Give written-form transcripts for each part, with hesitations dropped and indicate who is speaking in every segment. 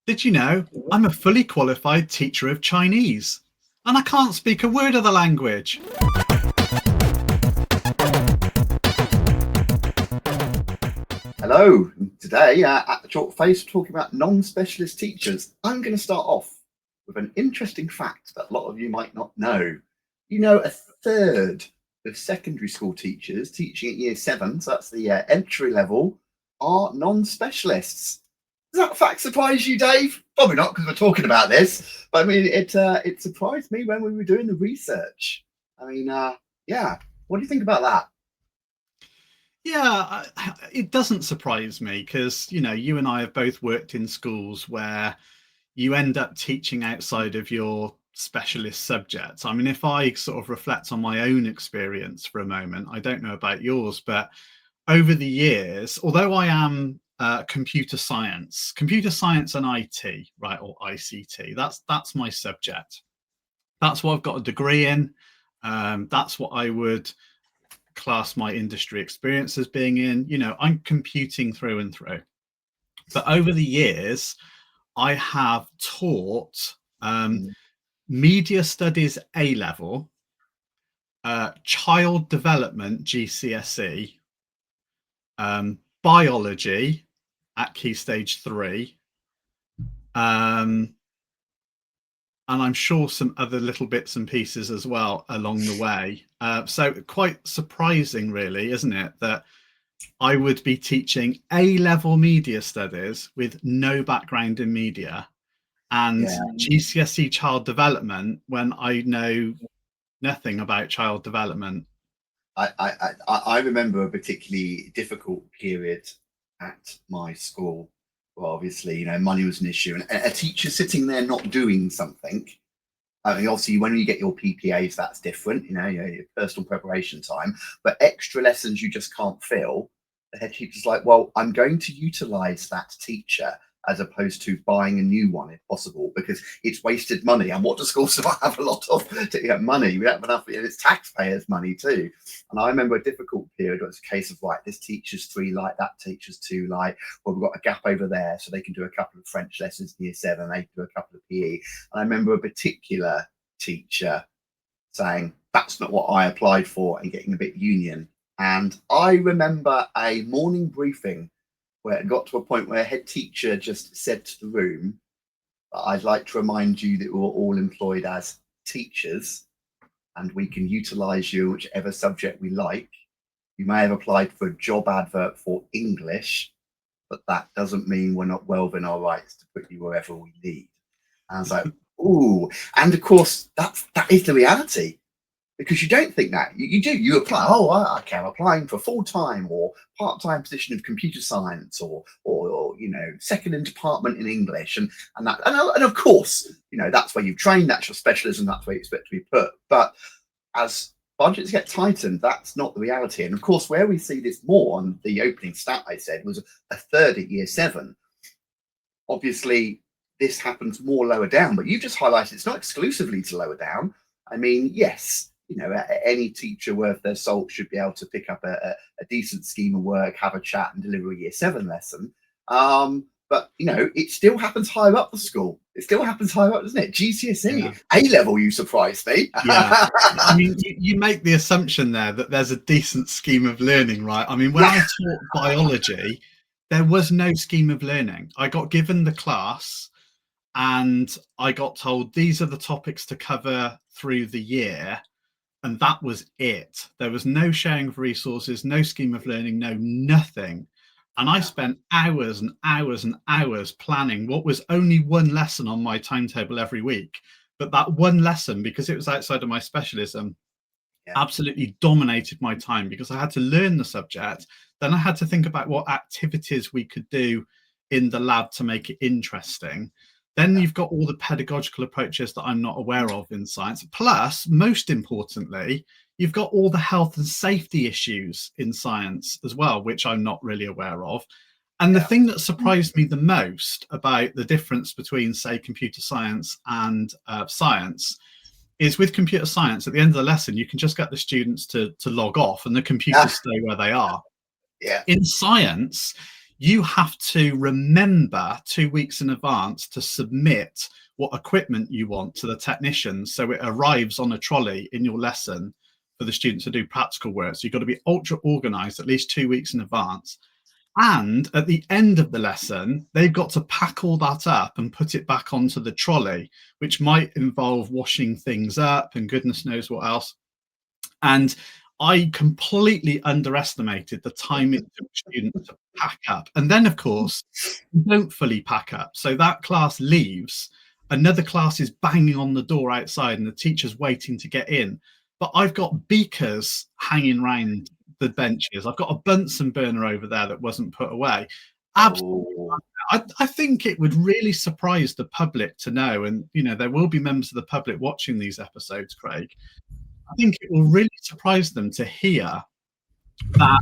Speaker 1: Did you know I'm a fully qualified teacher of Chinese and I can't speak a word of the language?
Speaker 2: Hello, today at the Chalk Face, we're talking about non-specialist teachers. I'm going to start off with an interesting fact that a lot of you might not know. You know, a third of secondary school teachers teaching at year 7, so that's the entry level, are non-specialists. Does that fact surprise you, Dave? Probably not, because we're talking about this. But I mean, it surprised me when we were doing the research. I mean, yeah. What do you think about that?
Speaker 1: Yeah, it doesn't surprise me because, you and I have both worked in schools where you end up teaching outside of your specialist subjects. I mean, if I sort of reflect on my own experience for a moment, I don't know about yours, but over the years, although I am computer science and IT, right, or ICT, that's my subject. That's what I've got a degree in. That's what I would class my industry experience as being in. I'm computing through and through. But over the years, I have taught media studies A level, child development GCSE, biology at Key Stage 3, and I'm sure some other little bits and pieces as well along the way. So quite surprising, really, isn't it, that I would be teaching A-level media studies with no background in media and GCSE child development when I know nothing about child development.
Speaker 2: I remember a particularly difficult period at my school. Well, obviously, money was an issue, and a teacher sitting there not doing something. I mean, obviously, when you get your PPAs, that's different, your personal preparation time. But extra lessons you just can't fill. The head teacher's like, well, I'm going to utilize that teacher as opposed to buying a new one if possible, because it's wasted money. And what do schools have a lot of? Money. We don't have enough. It's taxpayers' money too. And I remember a difficult period where it's a case of, right, this teacher's 3 light, that teacher's 2 light. Well, we've got a gap over there, so they can do a couple of French lessons in year 7. They can do a couple of PE. And I remember a particular teacher saying, that's not what I applied for, and getting a bit union. And I remember a morning briefing where it got to a point where a head teacher just said to the room, I'd like to remind you that we're all employed as teachers and we can utilize you whichever subject we like. You may have applied for a job advert for English, but that doesn't mean we're not well within our rights to put you wherever we need. And I was like, ooh. And of course, that is the reality. Because you don't think that. You apply, okay, I'm applying for full-time or part-time position of computer science or second in department in English. And of course, that's where you've trained, that's your specialism, that's where you expect to be put. But as budgets get tightened, that's not the reality. And of course, where we see this more on the opening stat I said was a third at year 7. Obviously, this happens more lower down, but you just highlighted it's not exclusively to lower down. I mean, yes, any teacher worth their salt should be able to pick up a decent scheme of work, have a chat and deliver a year 7 lesson. But, it still happens higher up the school. It still happens higher up, doesn't it? GCSE, yeah. A-level, you surprised me.
Speaker 1: Yeah. I mean, you make the assumption there that there's a decent scheme of learning, right? I mean, when I taught biology, there was no scheme of learning. I got given the class and I got told these are the topics to cover through the year. And that was it. There was no sharing of resources, no scheme of learning, no nothing. And I spent hours and hours and hours planning what was only one lesson on my timetable every week. But that one lesson, because it was outside of my specialism, absolutely dominated my time because I had to learn the subject. Then I had to think about what activities we could do in the lab to make it interesting. Then you've got all the pedagogical approaches that I'm not aware of in science. Plus, most importantly, you've got all the health and safety issues in science as well, which I'm not really aware of. And the thing that surprised me the most about the difference between, say, computer science and science is with computer science, at the end of the lesson, you can just get the students to log off and the computers stay where they are.
Speaker 2: Yeah.
Speaker 1: In science, you have to remember 2 weeks in advance to submit what equipment you want to the technicians, so it arrives on a trolley in your lesson for the students to do practical work. So you've got to be ultra organized at least 2 weeks in advance. And at the end of the lesson, they've got to pack all that up and put it back onto the trolley, which might involve washing things up and goodness knows what else. And I completely underestimated the time it took students to pack up. And then, of course, you don't fully pack up. So that class leaves, another class is banging on the door outside, and the teacher's waiting to get in. But I've got beakers hanging around the benches. I've got a Bunsen burner over there that wasn't put away. Absolutely.
Speaker 2: Oh,
Speaker 1: I think it would really surprise the public to know, and there will be members of the public watching these episodes, Craig. I think it will really surprise them to hear that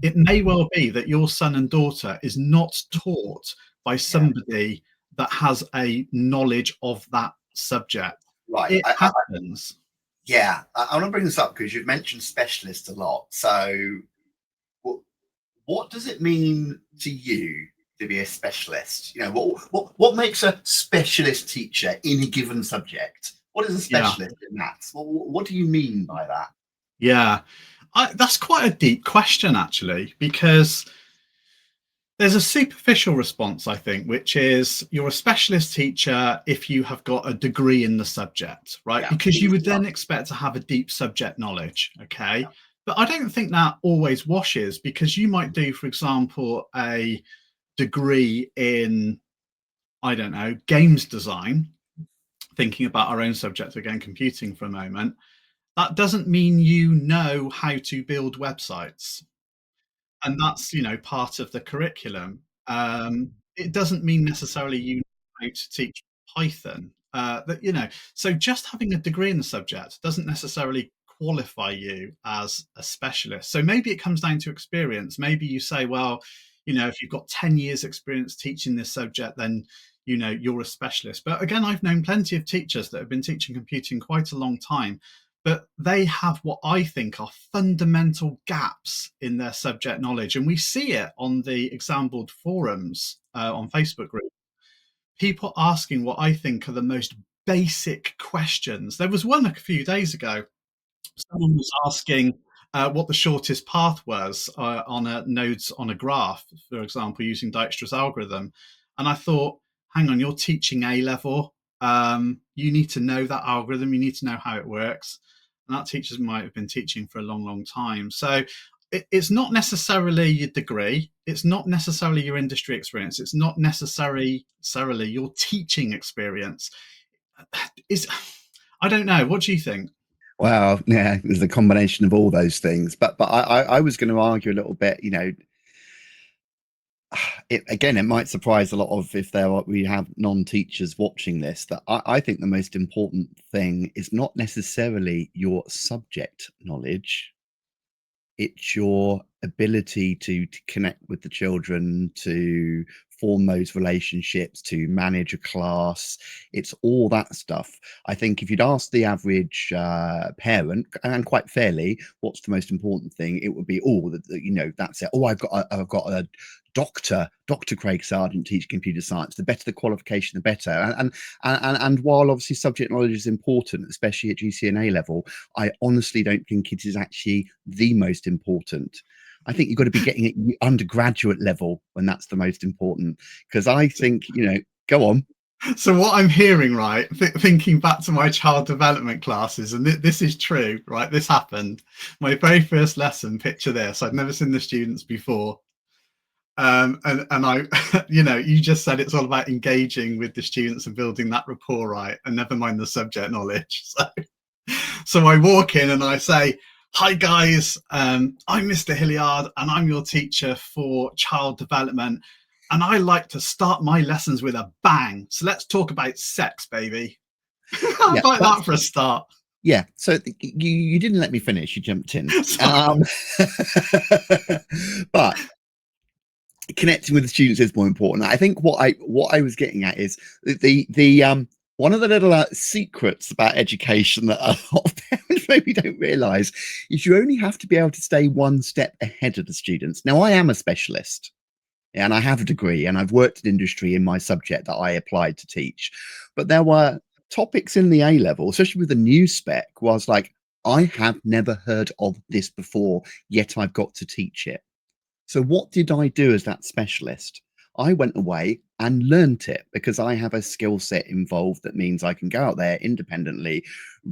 Speaker 1: it may well be that your son and daughter is not taught by somebody that has a knowledge of that subject.
Speaker 2: right.
Speaker 1: It happens.
Speaker 2: I want to bring this up because you've mentioned specialist a lot. So what does it mean to you to be a specialist? What makes a specialist teacher in a given subject? What is a specialist in maths? What do you mean by that?
Speaker 1: Yeah, that's quite a deep question, actually, because there's a superficial response, I think, which is you're a specialist teacher if you have got a degree in the subject, right? Because you would then expect to have a deep subject knowledge, okay? But I don't think that always washes, because you might do, for example, a degree in, I don't know, games design, thinking about our own subject again, computing for a moment. That doesn't mean you know how to build websites, and that's part of the curriculum. It doesn't mean necessarily you know how to teach Python. So just having a degree in the subject doesn't necessarily qualify you as a specialist. So maybe it comes down to experience. Maybe you say, well, if you've got 10 years experience teaching this subject, then you're a specialist. But again, I've known plenty of teachers that have been teaching computing quite a long time, but they have what I think are fundamental gaps in their subject knowledge. And we see it on the exam board forums on Facebook group. People asking what I think are the most basic questions. There was one a few days ago. Someone was asking what the shortest path was on nodes on a graph, for example, using Dijkstra's algorithm. And I thought, hang on, you're teaching A level. You need to know that algorithm. You need to know how it works. And that teacher might have been teaching for a long, long time. So it's not necessarily your degree. It's not necessarily your industry experience. It's not necessarily your teaching experience. I don't know. What do you think?
Speaker 3: Well, yeah, there's a combination of all those things. But I was going to argue a little bit, it might surprise a lot of we have non-teachers watching this, that I think the most important thing is not necessarily your subject knowledge. It's your ability to connect with the children, to form those relationships, to manage a class. It's all that stuff. I think if you'd ask the average parent, and quite fairly, what's the most important thing, it would be, that's it. Oh, I've got a Dr. Craig Sargent teach computer science. The better the qualification, the better. And while obviously subject knowledge is important, especially at GCNA level, I honestly don't think it is actually the most important. I think you've got to be getting at the undergraduate level when that's the most important. Because I think, go on.
Speaker 1: So what I'm hearing, right, thinking back to my child development classes, and this is true, right? This happened. My very first lesson, picture this, I'd never seen the students before. And I, you just said it's all about engaging with the students and building that rapport, right? And never mind the subject knowledge. So I walk in and I say, hi guys, I'm Mr. Hilliard and I'm your teacher for child development. And I like to start my lessons with a bang. So let's talk about sex, baby. How about that for a start?
Speaker 3: Yeah, so you didn't let me finish. You jumped in. But connecting with the students is more important. I think what I was getting at is the one of the little secrets about education that a lot of parents maybe don't realise is you only have to be able to stay one step ahead of the students. Now, I am a specialist. and I have a degree, and I've worked in industry in my subject that I applied to teach. But there were topics in the A level, especially with the new spec, was like, I have never heard of this before, yet I've got to teach it. So what did I do as that specialist? I went away and learnt it because I have a skill set involved that means I can go out there independently,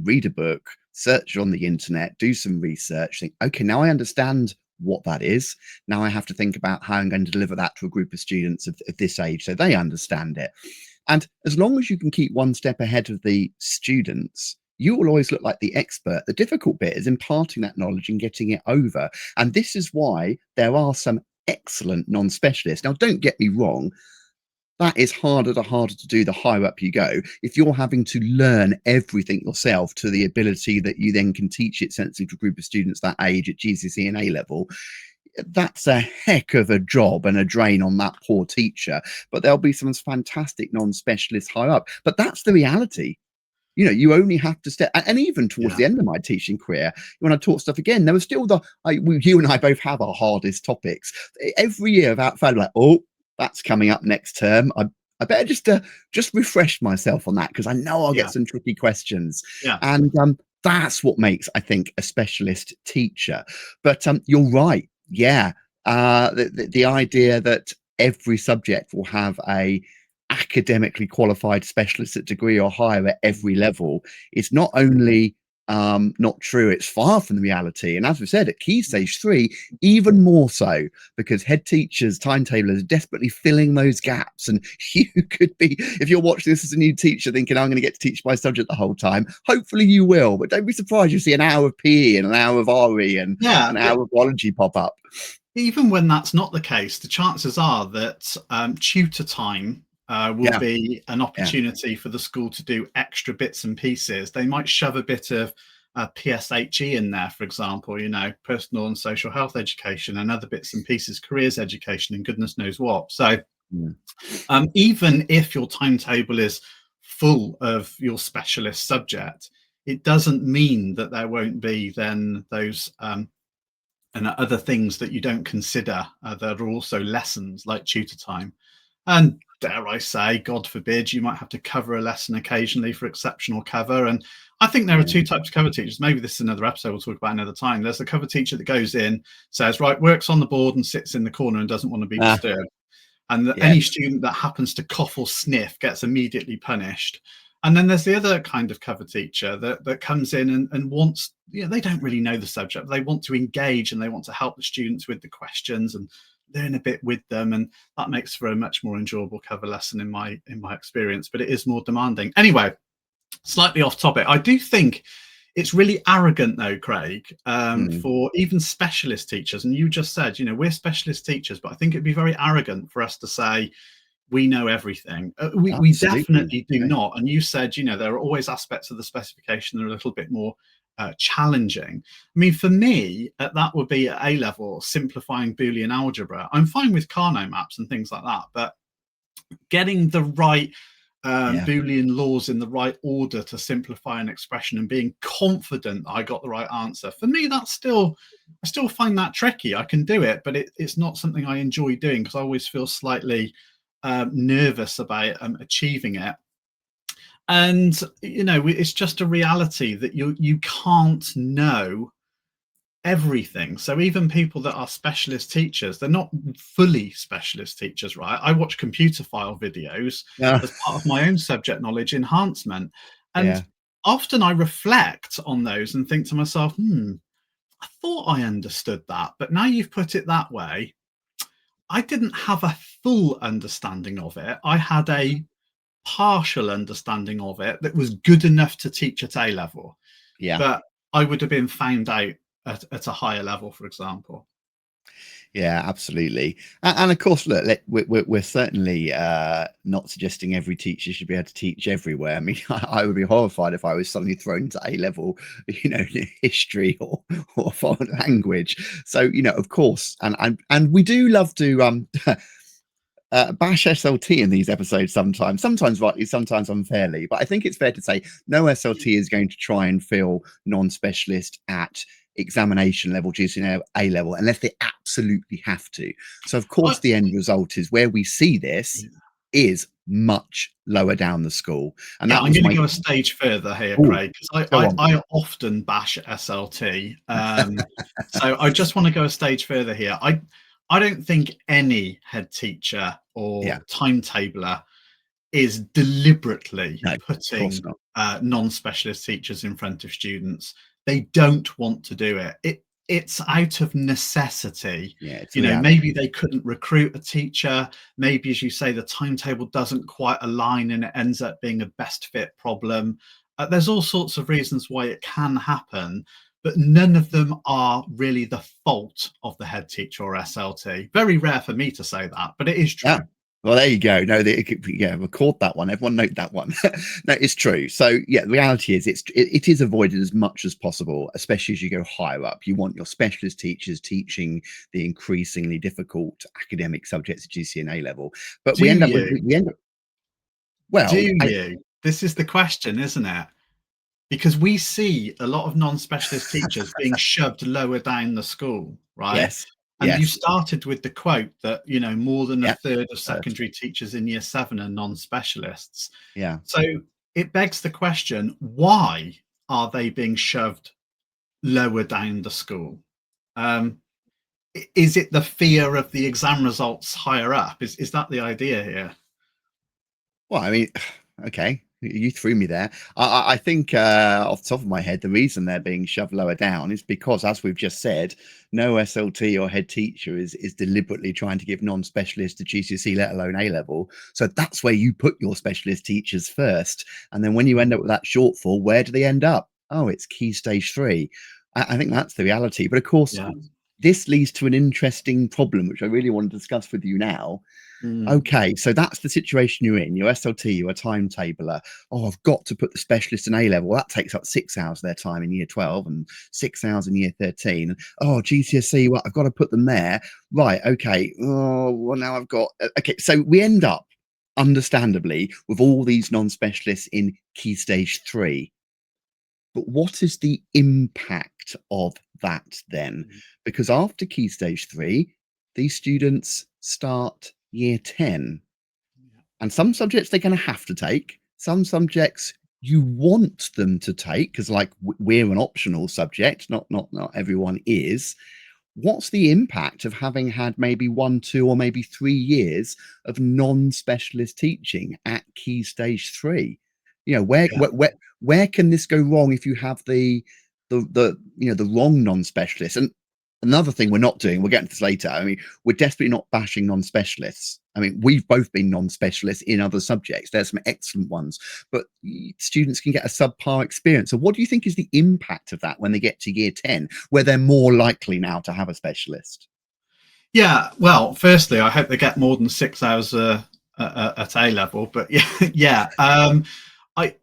Speaker 3: read a book, search on the internet, do some research, think, okay, now I understand what that is. Now I have to think about how I'm going to deliver that to a group of students of this age so they understand it. And as long as you can keep one step ahead of the students, you will always look like the expert. The difficult bit is imparting that knowledge and getting it over. And this is why there are some excellent non-specialists. Now, don't get me wrong, that is harder to do the higher up you go. If you're having to learn everything yourself to the ability that you then can teach it sensibly to a group of students that age at GCSE and A level, that's a heck of a job and a drain on that poor teacher. But there'll be some fantastic non-specialists higher up. But that's the reality. You know, you only have to step, and even towards the end of my teaching career, when I taught stuff again, there was still you and I both have our hardest topics. Every year, without fail, like, oh, that's coming up next term. I better just refresh myself on that because I know I'll get some tricky questions. And that's what makes, I think, a specialist teacher. But you're right. Yeah, the idea that every subject will have a academically qualified specialist at degree or higher at every level is not only not true, it's far from the reality. And as we said, at Key Stage 3, even more so, because head teachers, timetablers are desperately filling those gaps. And you could be, if you're watching this as a new teacher thinking, I'm going to get to teach my subject the whole time, hopefully you will, but don't be surprised you see an hour of PE and an hour of RE and an hour of biology pop up.
Speaker 1: Even when that's not the case, the chances are that tutor time will be an opportunity for the school to do extra bits and pieces. They might shove a bit of PSHE in there, for example, you know, personal and social health education and other bits and pieces, careers education and goodness knows what. So even if your timetable is full of your specialist subject, it doesn't mean that there won't be then those and other things that you don't consider that are also lessons like tutor time. And dare I say, God forbid, you might have to cover a lesson occasionally for exceptional cover. And I think there are two types of cover teachers. Maybe this is another episode we'll talk about another time. There's the cover teacher that goes in, says, right, works on the board and sits in the corner and doesn't want to be disturbed. And any student that happens to cough or sniff gets immediately punished. And then there's the other kind of cover teacher that comes in and wants, you know, they don't really know the subject. They want to engage and they want to help the students with the questions and learn a bit with them, and that makes for a much more enjoyable cover lesson in my experience, but it is more demanding. Anyway, slightly off topic. I do think it's really arrogant though, Craig, for even specialist teachers, and you just said, you know, we're specialist teachers, but I think it'd be very arrogant for us to say we know everything. We definitely do not. And you said, you know, there are always aspects of the specification that are a little bit more challenging. I mean, for me, that would be at A level, simplifying Boolean algebra. I'm fine with Carnot maps and things like that, but getting the right Boolean laws in the right order to simplify an expression and being confident I got the right answer, for me, I still find that tricky. I can do it, but it's not something I enjoy doing because I always feel slightly nervous about achieving it. And, you know, it's just a reality that you can't know everything. So even people that are specialist teachers, they're not fully specialist teachers, right? I watch computer file videos as part of my own subject knowledge enhancement. And often I reflect on those and think to myself, I thought I understood that, but now you've put it that way, I didn't have a full understanding of it. I had a partial understanding of it that was good enough to teach at A level, but I would have been found out at a higher level, for example.
Speaker 3: Yeah, absolutely. And of course, look, we're certainly not suggesting every teacher should be able to teach everywhere. I mean, I would be horrified if I was suddenly thrown to A level, you know, history or foreign language. So, you know, of course, and we do love to bash SLT in these episodes sometimes rightly, sometimes unfairly. But I think it's fair to say no SLT is going to try and feel non-specialist at examination level, GCSE A level, unless they absolutely have to. So of course the end result is where we see this is much lower down the school. And
Speaker 1: Yeah,
Speaker 3: that
Speaker 1: I'm
Speaker 3: was
Speaker 1: going to
Speaker 3: my
Speaker 1: go a stage further here,
Speaker 3: Ooh,
Speaker 1: Craig, because
Speaker 3: go on.
Speaker 1: I often bash SLT. So I just want to go a stage further here. I don't think any head teacher or
Speaker 3: Yeah.
Speaker 1: timetabler is deliberately
Speaker 3: No, of course
Speaker 1: putting
Speaker 3: not.
Speaker 1: non-specialist teachers in front of students. They don't want to do it. It's out of necessity.
Speaker 3: Yeah, it's
Speaker 1: You
Speaker 3: a
Speaker 1: know,
Speaker 3: reality.
Speaker 1: maybe they couldn't recruit a teacher. Maybe, as you say, the timetable doesn't quite align and it ends up being a best fit problem. There's all sorts of reasons why it can happen, but none of them are really the fault of the head teacher or SLT. Very rare for me to say that, but it is true.
Speaker 3: Yeah. Well, there you go. No, yeah, record that one. Everyone note that one. No, it's true. So yeah, the reality is it is avoided as much as possible, especially as you go higher up. You want your specialist teachers teaching the increasingly difficult academic subjects at GCNA level. But
Speaker 1: Do
Speaker 3: we end up with
Speaker 1: you?
Speaker 3: we end up
Speaker 1: Do
Speaker 3: well,
Speaker 1: you? This is the question, isn't it? Because we see a lot of non-specialist teachers being shoved lower down the school, right?
Speaker 3: yes,
Speaker 1: And you
Speaker 3: yes,
Speaker 1: started with the quote that, you know, more than a
Speaker 3: yeah,
Speaker 1: third of
Speaker 3: third,
Speaker 1: secondary teachers in year 7 are non-specialists.
Speaker 3: yeah.
Speaker 1: So it begs the question, why are they being shoved lower down the school? Is it the fear of the exam results higher up? Is that the idea here?
Speaker 3: Well, I mean, okay, you threw me there. I think off the top of my head, the reason they're being shoved lower down is because, as we've just said, no SLT or head teacher is deliberately trying to give non-specialists a GCSE, let alone A level. So that's where you put your specialist teachers first. And then when you end up with that shortfall, where do they end up? Oh, it's key stage 3. I think that's the reality. But of course,
Speaker 1: Yeah.
Speaker 3: this leads to an interesting problem, which I really want to discuss with you now. Okay, so that's the situation you're in. You're SLT, you're a timetabler. Oh, I've got to put the specialist in A level. Well, that takes up 6 hours of their time in year 12 and 6 hours in year 13. Oh, GCSE, well, I've got to put them there. Right, okay. Oh, well, now I've got. Okay, so we end up, understandably, with all these non specialists in key stage 3. But what is the impact of that then? Because after key stage 3, these students start year 10. And some subjects they're going to have to take, some subjects you want them to take, because like we're an optional subject, not everyone is. What's the impact of having had maybe 1, 2, or maybe 3 years of non-specialist teaching at key stage 3? You know,
Speaker 1: Yeah.
Speaker 3: where can this go wrong if you have the the wrong non-specialist? And another thing we're not doing, we'll get into this later. I mean, we're desperately not bashing non-specialists. I mean, we've both been non-specialists in other subjects. There's some excellent ones, but students can get a subpar experience. So what do you think is the impact of that when they get to year 10, where they're more likely now to have a specialist?
Speaker 1: Yeah, well, firstly, I hope they get more than 6 hours at A level. But yeah, yeah. I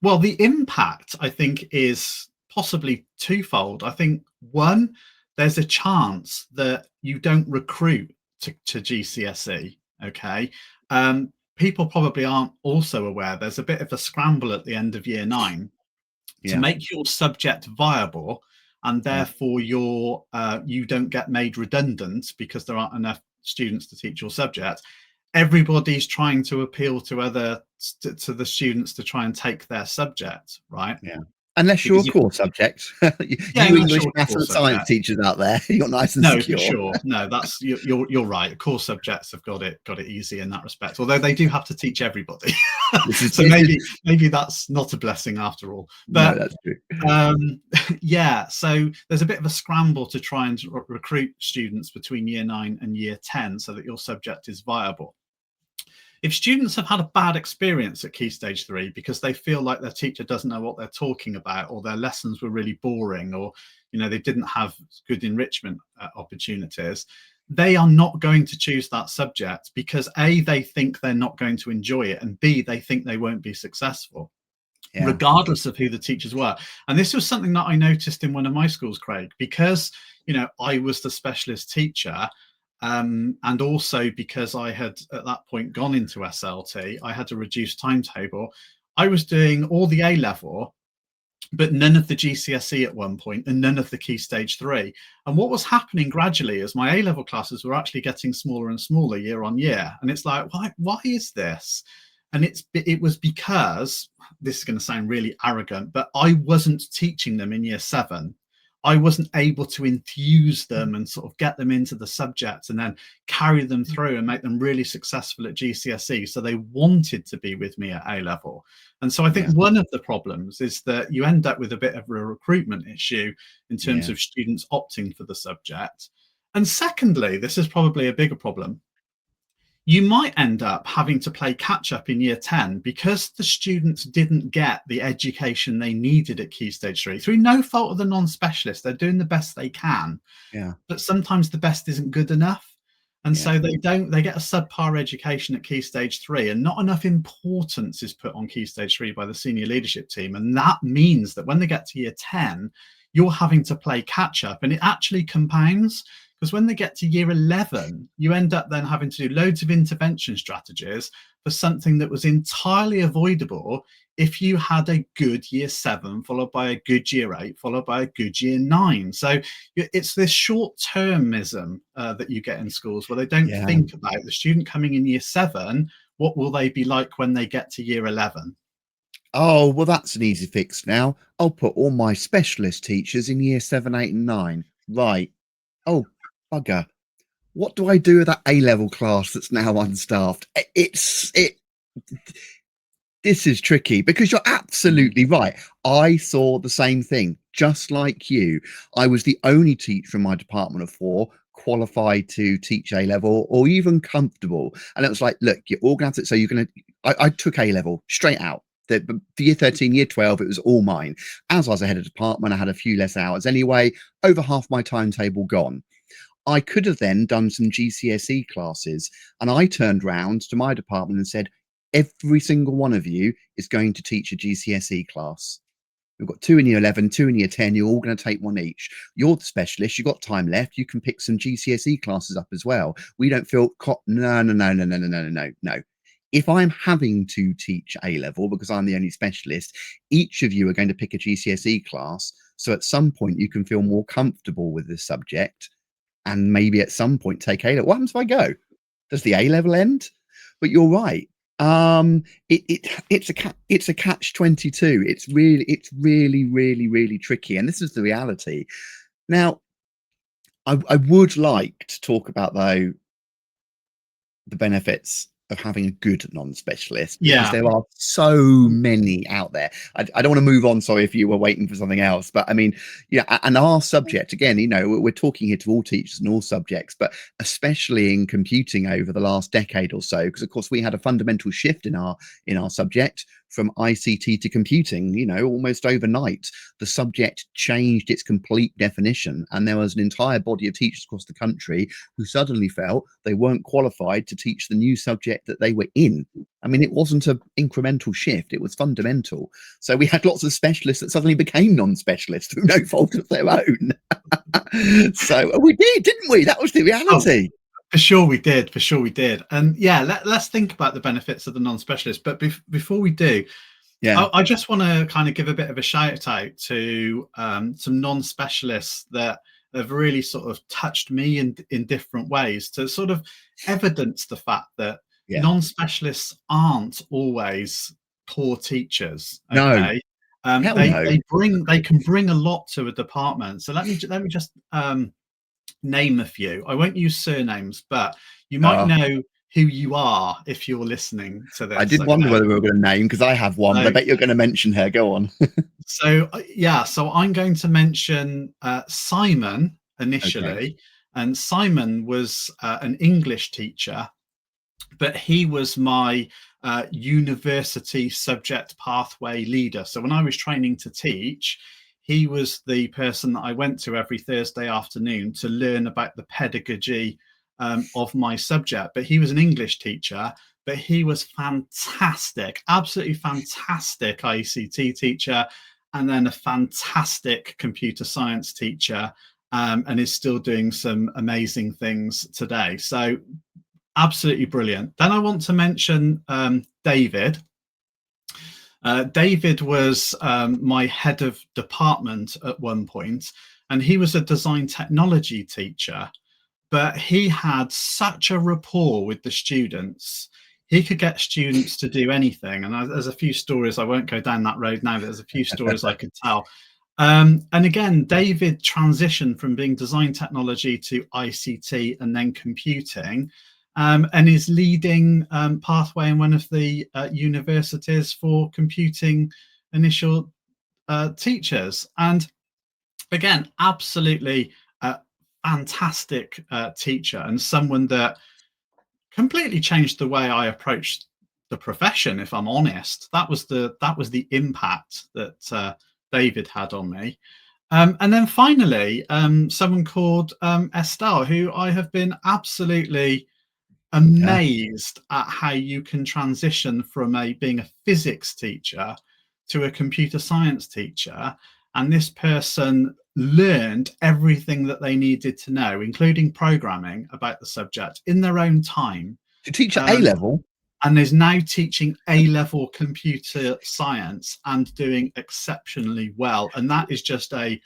Speaker 1: well, the impact I think is possibly twofold. I think one, there's a chance that you don't recruit to GCSE. Okay, people probably aren't also aware there's a bit of a scramble at the end of year 9 to
Speaker 3: Yeah,
Speaker 1: make your subject viable, and
Speaker 3: yeah,
Speaker 1: therefore you don't get made redundant because there aren't enough students to teach your subject. Everybody's trying to appeal to to the students to try and take their subject, right?
Speaker 3: yeah. Unless you're a
Speaker 1: Because if,
Speaker 3: core subject,
Speaker 1: yeah,
Speaker 3: you
Speaker 1: unless
Speaker 3: English,
Speaker 1: you're a
Speaker 3: maths,
Speaker 1: core
Speaker 3: and science
Speaker 1: subject.
Speaker 3: teachers out there, you're nice and
Speaker 1: No, for
Speaker 3: secure.
Speaker 1: sure. No, that's you're right. Core subjects have got it easy in that respect. Although they do have to teach everybody,
Speaker 3: This is
Speaker 1: so
Speaker 3: this is
Speaker 1: maybe that's not a blessing after all.
Speaker 3: no,
Speaker 1: But
Speaker 3: that's true.
Speaker 1: yeah, so there's a bit of a scramble to try and recruit students between year 9 and year 10 so that your subject is viable. If students have had a bad experience at key stage 3 because they feel like their teacher doesn't know what they're talking about, or their lessons were really boring, or they didn't have good enrichment opportunities, they are not going to choose that subject because A, they think they're not going to enjoy it, and B, they think they won't be successful,
Speaker 3: Yeah,
Speaker 1: regardless of who the teachers were. And this was something that I noticed in one of my schools, Craig, because I was the specialist teacher, and also because I had at that point gone into SLT, I had a reduced timetable. I was doing all the A level but none of the GCSE at one point, and none of the Key Stage 3. And what was happening gradually is my A-level classes were actually getting smaller and smaller year on year. And it's like, why is this? And it was because, this is going to sound really arrogant, but I wasn't teaching them in year 7. I wasn't able to infuse them and sort of get them into the subject and then carry them through and make them really successful at GCSE. So they wanted to be with me at A-level. And so I think one of the problems is that you end up with a bit of a recruitment issue in terms of students opting for the subject. And secondly, this is probably a bigger problem. You might end up having to play catch up in year 10 because the students didn't get the education they needed at Key Stage 3 through no fault of the non-specialist. They're doing the best they can. But sometimes the best isn't good enough. And so they get a subpar education at Key Stage 3, and not enough importance is put on Key Stage 3 by the senior leadership team. And that means that when they get to year 10, you're having to play catch up, and it actually compounds. Because when they get to year 11, you end up then having to do loads of intervention strategies for something that was entirely avoidable if you had a good year 7, followed by a good year 8, followed by a good year 9. So it's this short-termism that you get in schools where they don't think about the student coming in year 7, what will they be like when they get to year 11?
Speaker 3: Oh, well, that's an easy fix now. I'll put all my specialist teachers in year 7, 8, and 9. Right. Oh, bugger. What do I do with that A-level class that's now unstaffed? This is tricky because you're absolutely right. I saw the same thing, just like you. I was the only teacher in my department of 4 qualified to teach A-level or even comfortable. And it was like, look, you're all going to have to, so you're going to, I took A-level straight out. The year 13, year 12, it was all mine. As I was a head of department, I had a few less hours anyway, over half my timetable gone. I could have then done some GCSE classes, and I turned round to my department and said, every single one of you is going to teach a GCSE class. We've got 2 in year 11, 2 in year 10. You're all going to take one each. You're the specialist. You've got time left. You can pick some GCSE classes up as well. We don't feel no. If I'm having to teach A-level because I'm the only specialist, each of you are going to pick a GCSE class. So at some point you can feel more comfortable with this subject. And maybe at some point take A-level. What happens if I go? Does the A-level end? But you're right. It's a catch-22. It's really tricky. And this is the reality. Now, I would like to talk about though the benefits of having a good non-specialist, because there are so many out there. I don't want to move on, sorry if you were waiting for something else, but I mean, and our subject, again, we're talking here to all teachers and all subjects, but especially in computing over the last decade or so, because of course we had a fundamental shift in our subject from ICT to computing, almost overnight. The subject changed its complete definition, and there was an entire body of teachers across the country who suddenly felt they weren't qualified to teach the new subject that they were in. I mean, it wasn't an incremental shift, it was fundamental. So we had lots of specialists that suddenly became non-specialists through no fault of their own. So we did, didn't we? That was the reality.
Speaker 1: Oh, for sure we did. And let's think about the benefits of the non-specialist. But before we do, I just want to kind of give a bit of a shout out to some non-specialists that have really sort of touched me in different ways to sort of evidence the fact that non-specialists aren't always poor teachers. Okay.
Speaker 3: No.
Speaker 1: They can bring a lot to a department. So let me just name a few. I won't use surnames, but you might know who you are if you're listening to this.
Speaker 3: I did wonder whether we were going to name, because I have one, but I bet you're going to mention her. Go on.
Speaker 1: So I'm going to mention Simon initially. And Simon was an English teacher, but he was my university subject pathway leader. So when I was training to teach, he was the person that I went to every Thursday afternoon to learn about the pedagogy of my subject. But he was an English teacher, but he was fantastic, absolutely fantastic ICT teacher, and then a fantastic computer science teacher, and is still doing some amazing things today. So absolutely brilliant. Then I want to mention David. David was my head of department at one point, and he was a design technology teacher, but he had such a rapport with the students. He could get students to do anything. And there's a few stories, I won't go down that road now, but there's a few stories I could tell. And again, David transitioned from being design technology to ICT and then computing, and is leading pathway in one of the universities for computing initial teachers. And again, absolutely fantastic teacher, and someone that completely changed the way I approached the profession. If I'm honest, that was the impact that David had on me. And then finally, someone called Estelle, who I have been absolutely amazed at how you can transition from being a physics teacher to a computer science teacher. And this person learned everything that they needed to know, including programming, about the subject in their own time.
Speaker 3: To teach at A level?
Speaker 1: And is now teaching A-level computer science and doing exceptionally well. And that is just a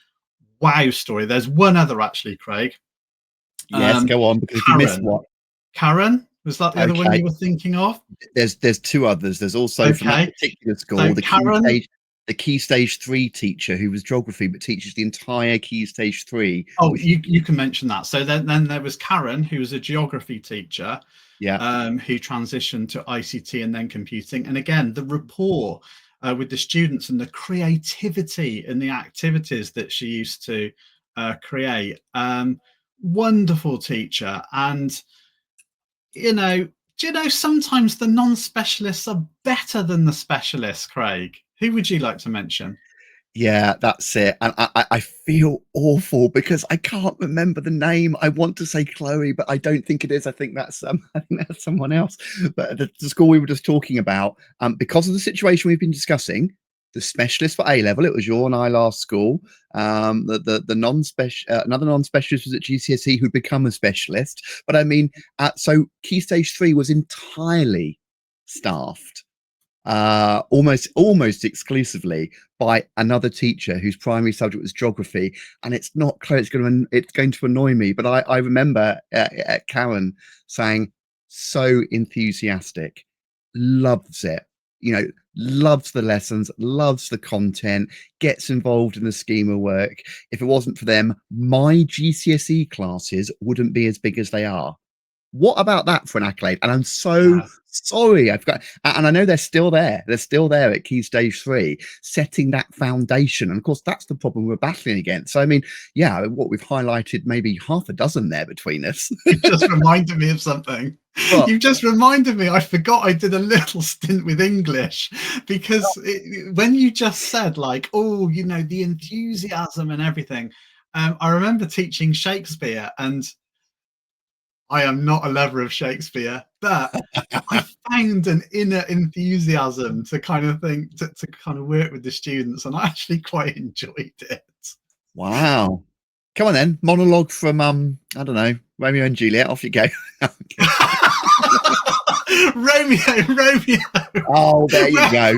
Speaker 1: wow story. There's one other, actually, Craig.
Speaker 3: Yes, go on, because
Speaker 1: Karen.
Speaker 3: if you missed what?
Speaker 1: Karen? Was that the other one you were thinking of?
Speaker 3: There's two others. There's also from that particular school,
Speaker 1: so
Speaker 3: the Key Stage 3 teacher who was geography but teaches the entire Key Stage 3.
Speaker 1: Oh, you can mention that. So then there was Karen, who was a geography teacher, who transitioned to ICT and then computing. And again, the rapport with the students and the creativity in the activities that she used to create. Wonderful teacher. And do you know, sometimes the non-specialists are better than the specialists, Craig? Who would you like to mention?
Speaker 3: Yeah, that's it. And I feel awful because I can't remember the name. I want to say Chloe, but I don't think it is. I think that's someone else. But the school we were just talking about, because of the situation we've been discussing, the specialist for A level, it was your and I last school. The another non-specialist was at GCSE who'd become a specialist. But I mean, so Key Stage 3 was entirely staffed, almost exclusively by another teacher whose primary subject was geography. And it's not clear, it's going to annoy me, but I remember Karen saying, so enthusiastic, loves it, loves the lessons, loves the content, gets involved in the schema work. If it wasn't for them, my GCSE classes wouldn't be as big as they are. What about that for an accolade? And I'm so sorry, I forgot. And I know they're still there. They're still there at Key Stage 3, setting that foundation. And of course, that's the problem we're battling against. So, I mean, yeah, what we've highlighted, maybe half a dozen there between us.
Speaker 1: You just reminded me of something. What? You just reminded me. I forgot I did a little stint with English because when you just said like, oh, the enthusiasm and everything, I remember teaching Shakespeare, and I am not a lover of Shakespeare, but I found an inner enthusiasm to kind of think, to kind of work with the students, and I actually quite enjoyed it.
Speaker 3: Wow. Come on then, monologue from, I don't know, Romeo and Juliet, off you go.
Speaker 1: Romeo.
Speaker 3: Oh, there you go.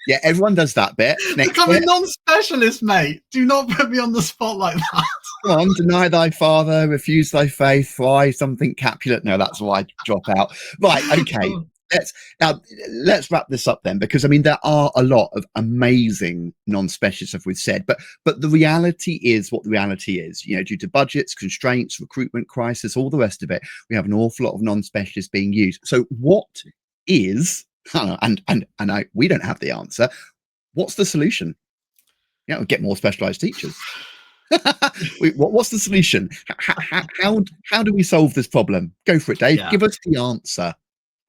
Speaker 3: Yeah, everyone does that bit.
Speaker 1: Look, I'm a non-specialist, mate. Do not put me on the spot like that.
Speaker 3: Come on, deny thy father, refuse thy faith, fly something Capulet. No, that's why I drop out. Right, okay. Let's wrap this up then, because I mean there are a lot of amazing non-specialists, as we've said, but the reality is what the reality is. Due to budgets, constraints, recruitment crisis, all the rest of it, we have an awful lot of non-specialists being used. So what is, we don't have the answer. What's the solution? Get more specialized teachers. What's the solution? How do we solve this problem? Go for it, Dave. Give us the answer.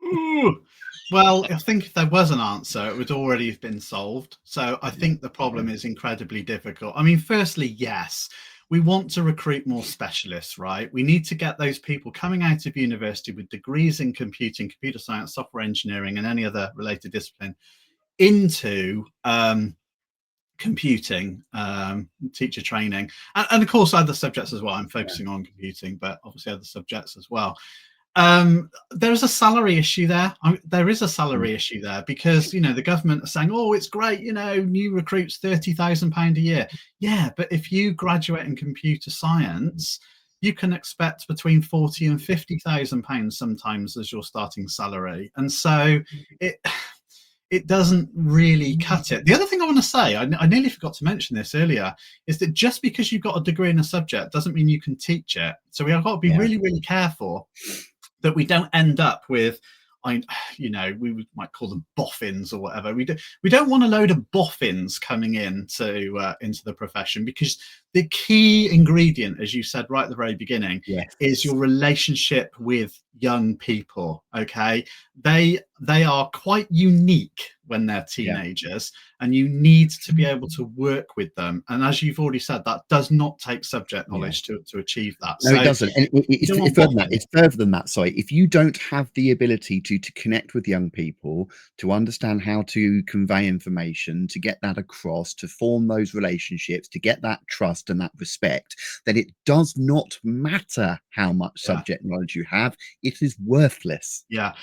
Speaker 1: Ooh. Well, I think if there was an answer, it would already have been solved. So I think the problem is incredibly difficult. I mean, firstly, yes, we want to recruit more specialists, right? We need to get those people coming out of university with degrees in computing, computer science, software engineering, and any other related discipline into computing, teacher training, and of course other subjects as well. I'm focusing on computing, but obviously other subjects as well. There's a salary issue there. There is a salary issue there because, you know, the government are saying, oh, it's great, you know, new recruits £30,000 a year. Yeah, but if you graduate in computer science, you can expect between £40,000 and £50,000 sometimes as your starting salary. And so it doesn't really cut it. The other thing I want to say, I nearly forgot to mention this earlier, is that just because you've got a degree in a subject doesn't mean you can teach it. So we have got to be really, really careful that we don't end up with, you know, we might call them boffins or whatever. We don't want a load of boffins coming into the profession, because the key ingredient, as you said right at the very beginning, is your relationship with young people. Okay, they are quite unique when they're teenagers, and you need to be able to work with them. And as you've already said, that does not take subject knowledge to achieve that.
Speaker 3: No, it doesn't. And it's further than that. Sorry, if you don't have the ability to connect with young people, to understand how to convey information, to get that across, to form those relationships, to get that trust and that respect, then it does not matter how much subject knowledge you have. It is worthless.
Speaker 1: Yeah.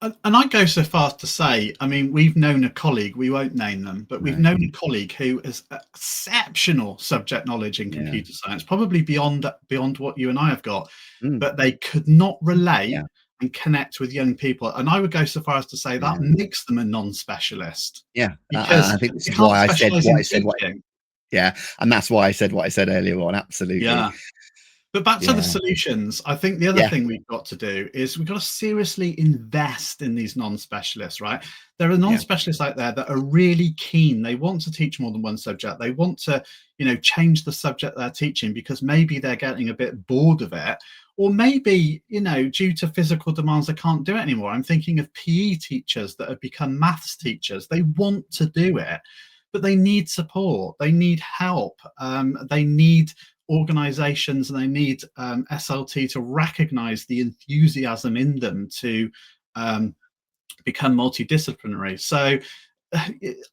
Speaker 1: And I go so far to say, I mean, we've known a colleague, we won't name them, but we've known a colleague who has exceptional subject knowledge in computer science, probably beyond what you and I have got, but they could not relate and connect with young people. And I would go so far as to say that makes them a non-specialist.
Speaker 3: Yeah,
Speaker 1: because
Speaker 3: I think this is why I said what I said. Yeah, and that's why I said what I said earlier on. Absolutely.
Speaker 1: Yeah. But back to the solutions, I think the other thing we've got to do is we've got to seriously invest in these non-specialists, right? There are non-specialists out there that are really keen. They want to teach more than one subject. They want to, you know, change the subject they're teaching because maybe they're getting a bit bored of it. Or maybe, you know, due to physical demands, they can't do it anymore. I'm thinking of PE teachers that have become maths teachers. They want to do it, but they need support. They need help. They need organizations, and they need SLT to recognize the enthusiasm in them to become multidisciplinary. So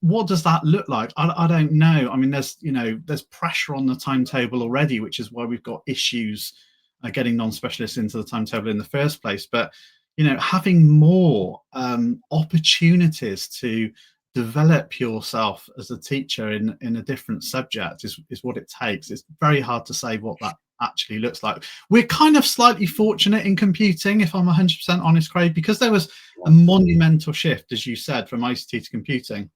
Speaker 1: what does that look like? I don't know. I mean, there's pressure on the timetable already, which is why we've got issues getting non-specialists into the timetable in the first place. But, you know, having more opportunities to develop yourself as a teacher in a different subject is what it takes. It's very hard to say what that actually looks like. We're kind of slightly fortunate in computing, if I'm 100% honest, Craig, because there was a monumental shift, as you said, from ICT to computing.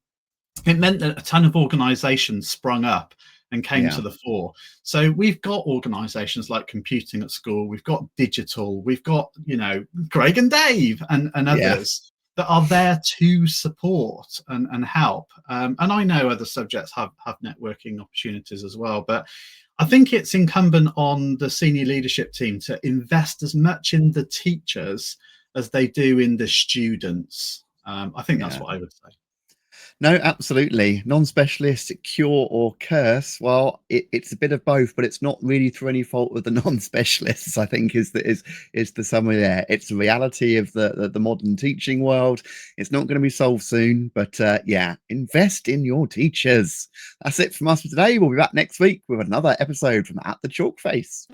Speaker 1: It meant that a ton of organizations sprung up and came to the fore. So we've got organizations like Computing at School, we've got Digital, we've got, you know, Craig and Dave and others that are there to support and help. And I know other subjects have networking opportunities as well, but I think it's incumbent on the senior leadership team to invest as much in the teachers as they do in the students. I think that's what I would say.
Speaker 3: No, absolutely. Non-specialist, cure or curse. Well, it's a bit of both, but it's not really through any fault of the non-specialists, I think is the summary there. It's the reality of the modern teaching world. It's not going to be solved soon, but invest in your teachers. That's it from us for today. We'll be back next week with another episode from At the Chalk Face.